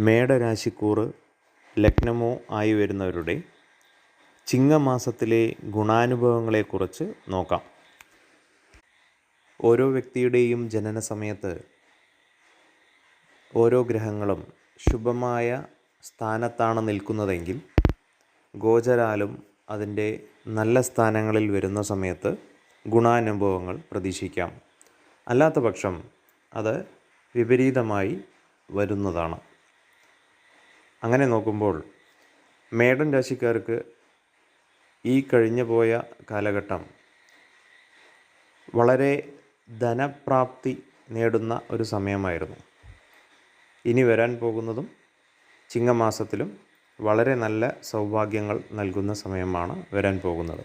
മേടരാശിക്കൂറ് ലഗ്നമോ ആയി വരുന്നവരുടെ ചിങ്ങമാസത്തിലെ ഗുണാനുഭവങ്ങളെക്കുറിച്ച് നോക്കാം. ഓരോ വ്യക്തിയുടെയും ജനന സമയത്ത് ഓരോ ഗ്രഹങ്ങളും ശുഭമായ സ്ഥാനത്താണ് നിൽക്കുന്നതെങ്കിൽ ഗോചരാലും അതിൻ്റെ നല്ല സ്ഥാനങ്ങളിൽ വരുന്ന സമയത്ത് ഗുണാനുഭവങ്ങൾ പ്രതീക്ഷിക്കാം. അല്ലാത്ത പക്ഷം അത് വിപരീതമായി വരുന്നതാണ്. അങ്ങനെ നോക്കുമ്പോൾ മേടൻ രാശിക്കാർക്ക് ഈ കഴിഞ്ഞു പോയ കാലഘട്ടം വളരെ ധനപ്രാപ്തി നേടുന്ന ഒരു സമയമായിരുന്നു. ഇനി വരാൻ പോകുന്നതും ചിങ്ങമാസത്തിലും വളരെ നല്ല സൗഭാഗ്യങ്ങൾ നൽകുന്ന സമയമാണ് വരാൻ പോകുന്നത്.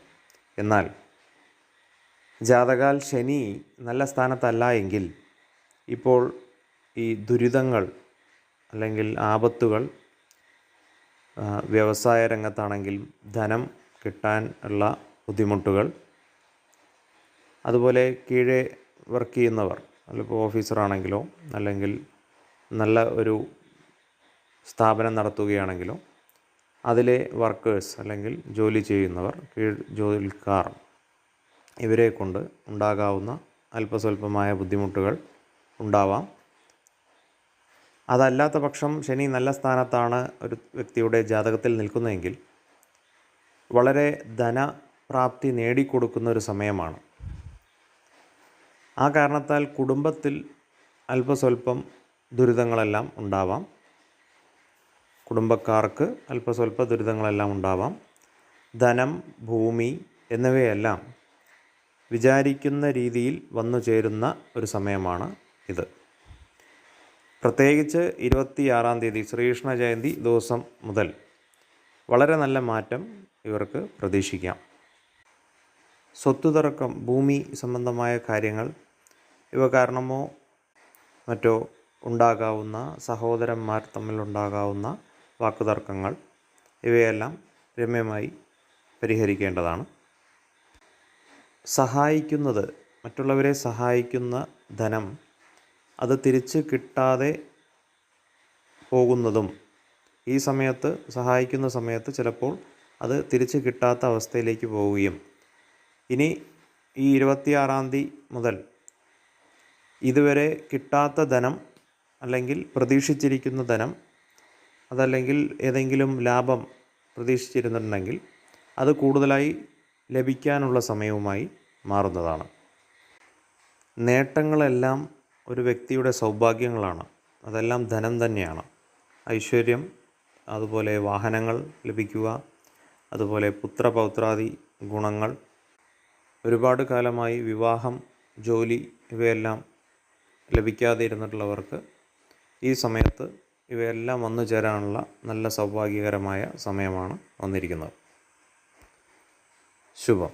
എന്നാൽ ജാതകാൽ ശനി നല്ല സ്ഥാനത്തല്ല എങ്കിൽ ഇപ്പോൾ ഈ ദുരിതങ്ങൾ അല്ലെങ്കിൽ ആപത്തുകൾ, വ്യവസായ രംഗത്താണെങ്കിലും ധനം കിട്ടാൻ ഉള്ള ബുദ്ധിമുട്ടുകൾ, അതുപോലെ കീഴെ വർക്ക് ചെയ്യുന്നവർ, അല്ലെങ്കിൽ ഓഫീസറാണെങ്കിലോ അല്ലെങ്കിൽ നല്ല ഒരു സ്ഥാപനം നടത്തുകയാണെങ്കിലോ അതിലെ വർക്കേഴ്സ് അല്ലെങ്കിൽ ജോലി ചെയ്യുന്നവർ, കീഴ് ജോലിക്കാർ, ഇവരെ കൊണ്ട് ഉണ്ടാകാവുന്ന അല്പസ്വല്പമായ ബുദ്ധിമുട്ടുകൾ ഉണ്ടാവാം. അതല്ലാത്ത പക്ഷം ശനി നല്ല സ്ഥാനത്താണ് ഒരു വ്യക്തിയുടെ ജാതകത്തിൽ നിൽക്കുന്നതെങ്കിൽ വളരെ ധനപ്രാപ്തി നേടിക്കൊടുക്കുന്ന ഒരു സമയമാണ്. ആ കാരണത്താൽ കുടുംബത്തിൽ അല്പസ്വല്പം ദുരിതങ്ങളെല്ലാം ഉണ്ടാവാം. കുടുംബക്കാർക്ക് അല്പസ്വല്പ ദുരിതങ്ങളെല്ലാം ഉണ്ടാവാം. ധനം, ഭൂമി എന്നിവയെല്ലാം വിചാരിക്കുന്ന രീതിയിൽ വന്നു ചേരുന്ന ഒരു സമയമാണ് ഇത്. പ്രത്യേകിച്ച് 26-ാം തീയതി ശ്രീകൃഷ്ണ ജയന്തി ദിവസം മുതൽ വളരെ നല്ല മാറ്റം ഇവർക്ക് പ്രതീക്ഷിക്കാം. സ്വത്ത് തർക്കം, ഭൂമി സംബന്ധമായ കാര്യങ്ങൾ ഇവ കാരണമോ മറ്റോ ഉണ്ടാകാവുന്ന, സഹോദരന്മാർ തമ്മിലുണ്ടാകാവുന്ന വാക്കുതർക്കങ്ങൾ, ഇവയെല്ലാം രമ്യമായി പരിഹരിക്കേണ്ടതാണ്. സഹായിക്കുന്നത്, മറ്റുള്ളവരെ സഹായിക്കുന്ന ധനം അത് തിരിച്ച് കിട്ടാതെ പോകുന്നതും, ഈ സമയത്ത് സഹായിക്കുന്ന സമയത്ത് ചിലപ്പോൾ അത് തിരിച്ച് കിട്ടാത്ത അവസ്ഥയിലേക്ക് പോവുകയും, ഇനി ഈ 26-ാം തീയതി മുതൽ ഇതുവരെ കിട്ടാത്ത ധനം അല്ലെങ്കിൽ പ്രതീക്ഷിച്ചിരിക്കുന്ന ധനം, അതല്ലെങ്കിൽ ഏതെങ്കിലും ലാഭം പ്രതീക്ഷിച്ചിരുന്നുണ്ടെങ്കിൽ അത് കൂടുതലായി ലഭിക്കാനുള്ള സമയവുമായി മാറുന്നതാണ്. നേട്ടങ്ങളെല്ലാം ഒരു വ്യക്തിയുടെ സൗഭാഗ്യങ്ങളാണ്. അതെല്ലാം ധനം തന്നെയാണ്. ഐശ്വര്യം, അതുപോലെ വാഹനങ്ങൾ ലഭിക്കുക, അതുപോലെ പുത്രപൗത്രാദി ഗുണങ്ങൾ, ഒരുപാട് കാലമായി വിവാഹം, ജോലി ഇവയെല്ലാം ലഭിക്കാതെ ഇരുന്നിട്ടുള്ളവർക്ക് ഈ സമയത്ത് ഇവയെല്ലാം വന്നു ചേരാനുള്ള നല്ല സൗഭാഗ്യകരമായ സമയമാണ് വന്നിരിക്കുന്നത്. ശുഭം.